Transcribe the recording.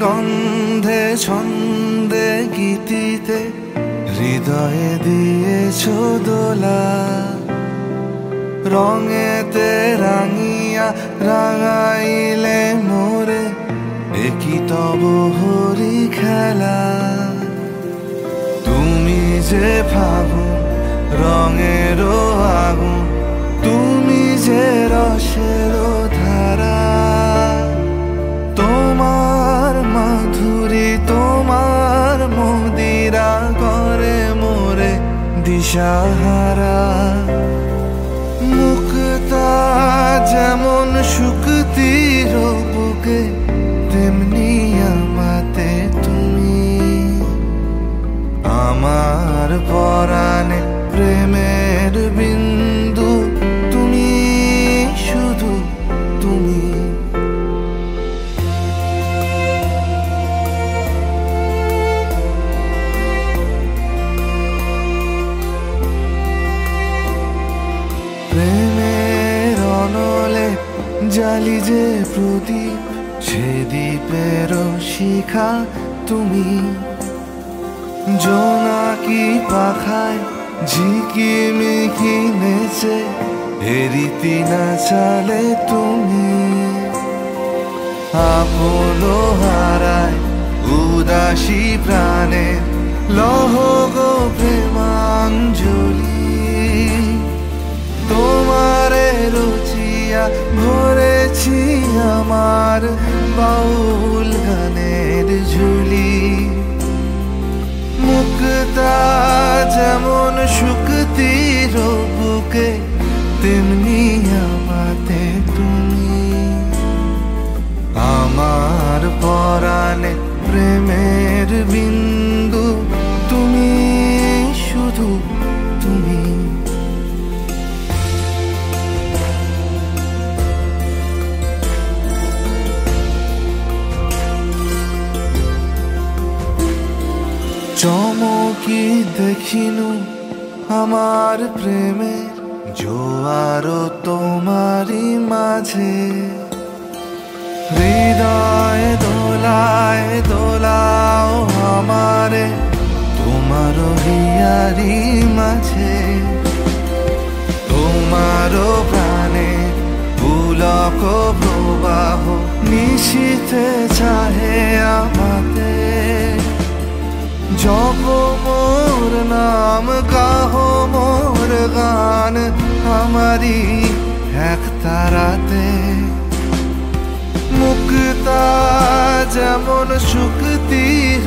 গন্ধে ছন্দে গীতিতে হৃদয়ে দিয়েছ দোলা, রঙেতে রাঙিয়া রাঙাইলে মোরে একই তব হরি খেলা। তুমি যে ফাগুন রঙের আগুন, তুমি যে রসের ধারা, তোমার মাধুরী তোমার মদিরা করে মোরে দিশাহারা। মুক্তা যেমন শুকতির বুকে, তেমনি আমাতে তুমি। আমার পরাণে প্রেমের বিন্দু, তুমি শুধু তুমি। প্রেমের অনলে জালি যে প্রদীপ, সে দ্বীপের শিখা তুমি। জোনাকি পাখায় ঝিকিমিকি নেচে হেরিতি না চালে তুমি। আপন হারায় উদাসী প্রাণে লহ গো প্রেমাঞ্জলি। তোমারে রুচিয়া ভরেছি আমার বাউল গানের ঝুলি। মুক্তা যেমন শুকতির বুকে, তেমনি আমাতে তুমি। আমার পরাণে প্রেমের বিন্দু, তুমি শুধু তুমি। চমকি দেখিনু আমার প্রেমের জোয়ার তোমারই মাঝে। হৃদয় দোলায় দোলাও আমারে তোমার হিয়ারি মাঝে। তোমার প্রাণে পুলক প্রবাহ নিশীথে চাহে আমাতে। জপ মোর নাম গাহো মোর গান, আমারি এক তারাতে। মুক্তা যেমন শুকতির